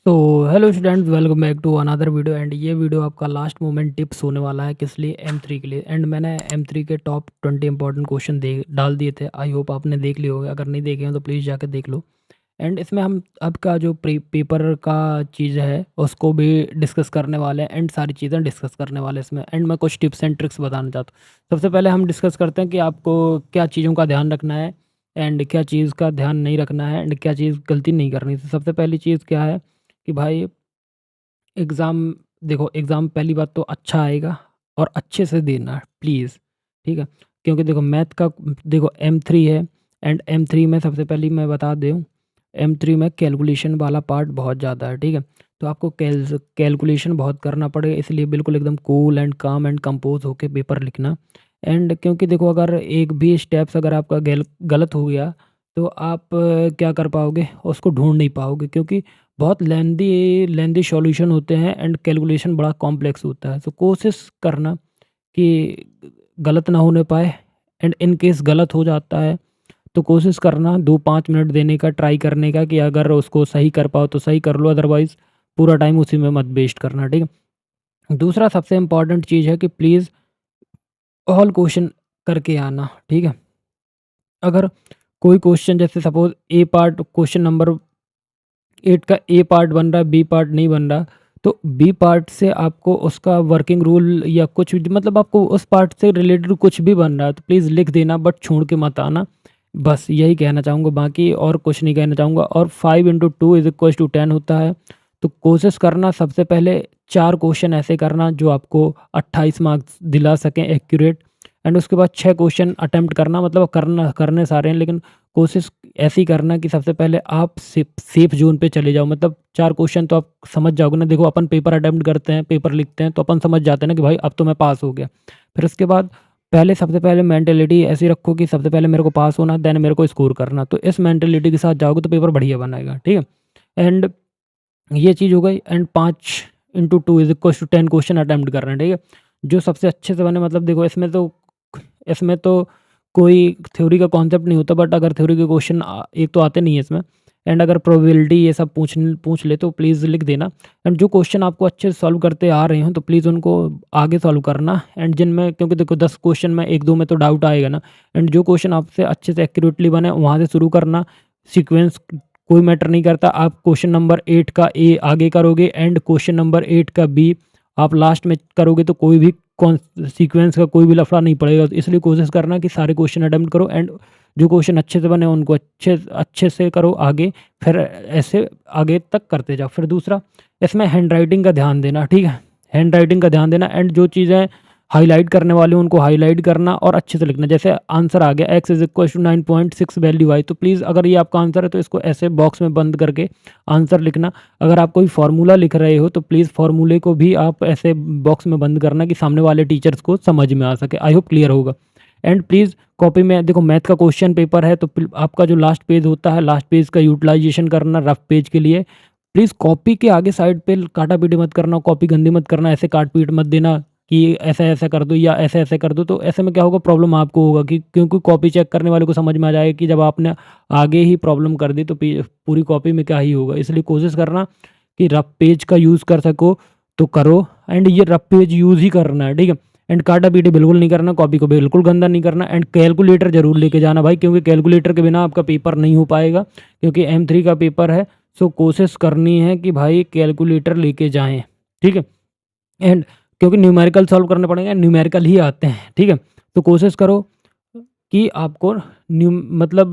तो hello students, welcome back to another video. And ये video आपका लास्ट मोमेंट टिप्स होने वाला है किस लिए, M3 के लिए। एंड मैंने M3 के टॉप 20 इंपॉर्टेंट क्वेश्चन दे डाल दिए थे। आई होप आपने देख लिए होंगे, अगर नहीं देखे हैं तो प्लीज़ जाकर देख लो। एंड इसमें हम आपका जो पेपर का चीज़ है उसको भी डिस्कस करने वाले हैं एंड सारी चीज़ें डिस्कस करने वाले हैं इसमें। एंड मैं कुछ टिप्स एंड ट्रिक्स बताना चाहता हूँ। सबसे पहले हम डिस्कस करते हैं कि आपको क्या चीज़ों का ध्यान रखना है एंड क्या चीज़ का ध्यान नहीं रखना है एंड क्या चीज़ गलती नहीं करनी। तो सबसे पहली चीज़ क्या है कि भाई एग्ज़ाम, देखो एग्ज़ाम पहली बात तो अच्छा आएगा और अच्छे से देना प्लीज़, ठीक है? क्योंकि देखो मैथ का, देखो M3 है एंड M3 में सबसे पहले मैं बता दूँ, M3 में कैलकुलेशन वाला पार्ट बहुत ज़्यादा है, ठीक है? तो आपको कैलकुलेशन बहुत करना पड़ेगा, इसलिए बिल्कुल एकदम कूल एंड काम एंड कंपोज़ होके पेपर लिखना। एंड क्योंकि देखो अगर एक भी स्टेप्स अगर आपका गलत हो गया तो आप क्या कर पाओगे, उसको ढूँढ नहीं पाओगे, क्योंकि बहुत लेंदी लेंदी सॉल्यूशन होते हैं एंड कैलकुलेशन बड़ा कॉम्प्लेक्स होता है। तो कोशिश करना कि गलत ना होने पाए। एंड इन केस गलत हो जाता है तो कोशिश करना 2-5 मिनट देने का, ट्राई करने का, कि अगर उसको सही कर पाओ तो सही कर लो, अदरवाइज़ पूरा टाइम उसी में मत वेस्ट करना, ठीक है? दूसरा सबसे इम्पोर्टेंट चीज़ है कि प्लीज़ ऑल क्वेश्चन करके आना, ठीक है? अगर कोई क्वेश्चन जैसे सपोज़ ए पार्ट क्वेश्चन नंबर 8 का ए पार्ट बन रहा है, बी पार्ट नहीं बन रहा, तो बी पार्ट से आपको उसका वर्किंग रूल या कुछ भी, मतलब आपको उस पार्ट से रिलेटेड कुछ भी बन रहा है तो प्लीज़ लिख देना, बट छोड़ के मत आना। बस यही कहना चाहूँगा, बाकी और कुछ नहीं कहना चाहूँगा। और 5 इंटू 2 इज इक्वल्स टू 10 होता है। तो कोशिश करना सबसे पहले 4 क्वेश्चन ऐसे करना जो आपको 28 मार्क्स दिला सकें एक्यूरेट। एंड उसके बाद 6 क्वेश्चन अटेम्प्ट करना, मतलब करने सारे हैं, लेकिन कोशिश ऐसी करना कि सबसे पहले आप सेफ ज़ोन पे चले जाओ। मतलब 4 क्वेश्चन तो आप समझ जाओगे ना। देखो अपन पेपर अटेम्प्ट करते हैं, पेपर लिखते हैं, तो अपन समझ जाते हैं ना कि भाई अब तो मैं पास हो गया। फिर उसके बाद सबसे पहले मेंटालिटी ऐसी रखो कि सबसे पहले मेरे को पास होना, देन मेरे को स्कोर करना। तो इस मेंटालिटी के साथ जाओगे तो पेपर बढ़िया बनाएगा, ठीक है? एंड ये चीज़ हो गई। And 5 into 2 is equal to 10 question attempt करना है, ठीक है? जो सबसे अच्छे से बने, मतलब देखो इसमें तो कोई थ्योरी का कॉन्सेप्ट नहीं होता, बट अगर थ्योरी के क्वेश्चन एक तो आते नहीं है इसमें, एंड अगर प्रोबेबिलिटी ये सब पूछ ले तो प्लीज़ लिख देना। एंड जो क्वेश्चन आपको अच्छे से सॉल्व करते आ रहे हो तो प्लीज़ उनको आगे सॉल्व करना। एंड जिनमें, क्योंकि देखो 10 क्वेश्चन में 1-2 में तो डाउट आएगा ना। एंड जो क्वेश्चन आपसे अच्छे से एक्यूरेटली बने वहाँ से शुरू करना। सीक्वेंस कोई मैटर नहीं करता, आप क्वेश्चन नंबर 8 का ए आगे करोगे एंड क्वेश्चन नंबर 8 का बी आप लास्ट में करोगे तो कोई भी कौन सीक्वेंस का कोई भी लफड़ा नहीं पड़ेगा। तो इसलिए कोशिश करना कि सारे क्वेश्चन अटेम्प्ट करो एंड जो क्वेश्चन अच्छे से बने उनको अच्छे अच्छे से करो आगे। फिर ऐसे आगे तक करते जाओ। फिर दूसरा, इसमें हैंड राइटिंग का ध्यान देना, ठीक है? हैंड राइटिंग का ध्यान देना एंड जो चीज़ें हाईलाइट करने वाले उनको हाईलाइट करना और अच्छे से लिखना। जैसे आंसर आ गया x is equal to 9.6 value y, तो प्लीज़ अगर ये आपका आंसर है तो इसको ऐसे बॉक्स में बंद करके आंसर लिखना। अगर आप कोई फार्मूला लिख रहे हो तो प्लीज़ फार्मूले को भी आप ऐसे बॉक्स में बंद करना कि सामने वाले टीचर्स को समझ में आ सके। आई होप क्लियर होगा। एंड प्लीज़ कॉपी में देखो, मैथ का क्वेश्चन पेपर है तो आपका जो लास्ट पेज होता है, लास्ट पेज का यूटिलाइजेशन करना रफ पेज के लिए। प्लीज़ कॉपी के आगे साइड पे काटा पीटी मत करना, कॉपी गंदी मत करना, ऐसे काट पीट मत देना कि ऐसा ऐसा कर दो या ऐसे ऐसे कर दो। तो ऐसे में क्या होगा, प्रॉब्लम आपको होगा, कि क्योंकि कॉपी चेक करने वाले को समझ में आ जाएगा कि जब आपने आगे ही प्रॉब्लम कर दी तो पूरी कॉपी में क्या ही होगा। इसलिए कोशिश करना कि रफ पेज का यूज़ कर सको तो करो। एंड ये रफ पेज यूज़ ही करना है, ठीक है? एंड काटा पीटी बिल्कुल नहीं करना, कॉपी को बिल्कुल गंदा नहीं करना। एंड कैलकुलेटर जरूर लेके जाना भाई, क्योंकि कैलकुलेटर के बिना आपका पेपर नहीं हो पाएगा, क्योंकि M3 का पेपर है। सो कोशिश करनी है कि भाई कैलकुलेटर लेके जाएं, ठीक है? एंड क्योंकि न्यूमेरिकल सॉल्व करने पड़ेंगे, न्यूमेरिकल ही आते हैं, ठीक है? तो कोशिश करो कि आपको मतलब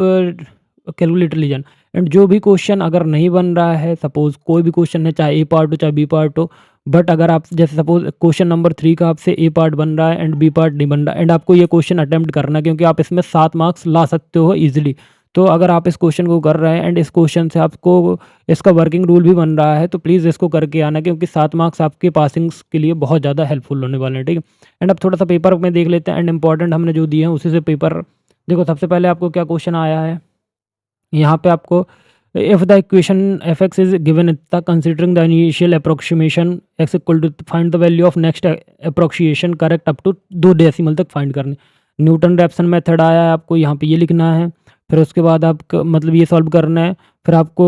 कैलकुलेटर ले जाना। एंड जो भी क्वेश्चन अगर नहीं बन रहा है, सपोज कोई भी क्वेश्चन है, चाहे ए पार्ट हो चाहे बी पार्ट हो, बट अगर आप जैसे सपोज क्वेश्चन नंबर 3 का आपसे ए पार्ट बन रहा है एंड बी पार्ट नहीं बन रहा, एंड आपको ये क्वेश्चन अटेम्प्ट करना, क्योंकि आप इसमें 7 मार्क्स ला सकते हो ईजिली। तो अगर आप इस क्वेश्चन को कर रहे हैं एंड इस क्वेश्चन से आपको इसका वर्किंग रूल भी बन रहा है तो प्लीज़ इसको करके आना, क्योंकि 7 मार्क्स आपके पासिंग्स के लिए बहुत ज़्यादा हेल्पफुल होने वाले हैं, ठीक है? एंड अब थोड़ा सा पेपर में देख लेते हैं एंड इंपॉर्टेंट हमने जो दिए हैं उसी से पेपर। देखो सबसे पहले आपको क्या क्वेश्चन आया है यहाँ पे आपको, if the equation f x is given इतना considering the initial approximation x equal to find the value of next approximation correct up to 2 decimal तक फाइंड करनी। न्यूटन रैप्सन मेथड आया है, आपको यहाँ पे ये लिखना है। फिर उसके बाद आप मतलब ये सॉल्व करना है। फिर आपको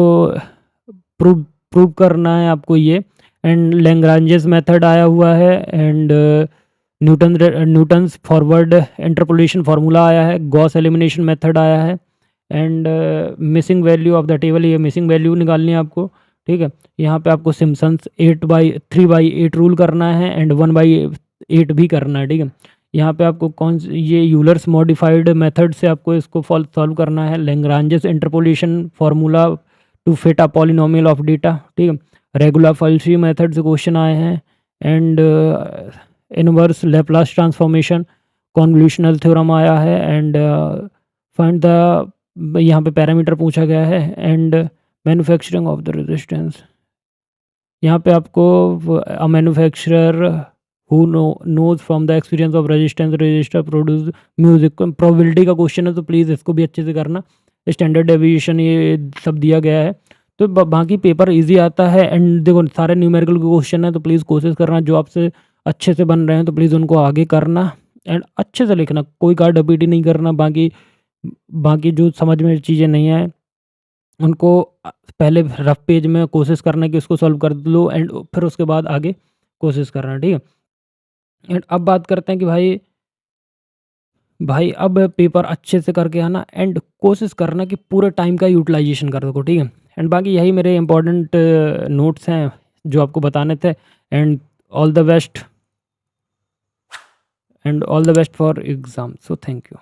प्रूफ प्रूव करना है आपको ये। एंड लैग्रांजेस मेथड आया हुआ है, and Newton's forward interpolation formula आया है, गॉस एलिमिनेशन मेथड आया है, and missing value of the table, ये मिसिंग वैल्यू निकालनी है आपको, ठीक है। यहाँ पे आपको सिम्पसन्स 3/8 रूल करना है, एंड 1/8 भी करना है, ठीक है। यहाँ पे आपको ये यूलर्स मॉडिफाइड मेथड से आपको इसको सॉल्व करना है। Lagrange's interpolation formula to fit a polynomial of data, ठीक है। रेगुलर फॉल्सी मेथड से क्वेश्चन आए हैं, and inverse Laplace transformation convolutional theorem आया है, एंड फाइंड द, यहाँ पे पैरामीटर पूछा गया है, and manufacturing of the resistance. यहाँ पे आपको a manufacturer who knows from the experience of resistance register produce music, probability का क्वेश्चन है, तो प्लीज़ इसको भी अच्छे से करना। स्टैंडर्ड डेविएशन ये सब दिया गया है, तो बाकी पेपर इजी आता है। एंड देखो सारे न्यूमेरिकल के क्वेश्चन है, तो प्लीज़ कोशिश करना जो आपसे अच्छे से बन रहे हैं, तो प्लीज़ उनको आगे करना एंड अच्छे से लिखना, कोई कार्ड रिपीट नहीं करना। बाकी जो समझ में चीज़ें नहीं आए उनको पहले रफ पेज में कोशिश करना कि उसको सॉल्व कर लो, एंड फिर उसके बाद आगे कोशिश करना, ठीक है। एंड अब बात करते हैं कि भाई अब पेपर अच्छे से करके आना, एंड कोशिश करना कि पूरे टाइम का यूटिलाइजेशन कर सको, ठीक है। एंड बाकी यही मेरे इंपॉर्टेंट नोट्स हैं जो आपको बताने थे, and all the best for exam, so thank you.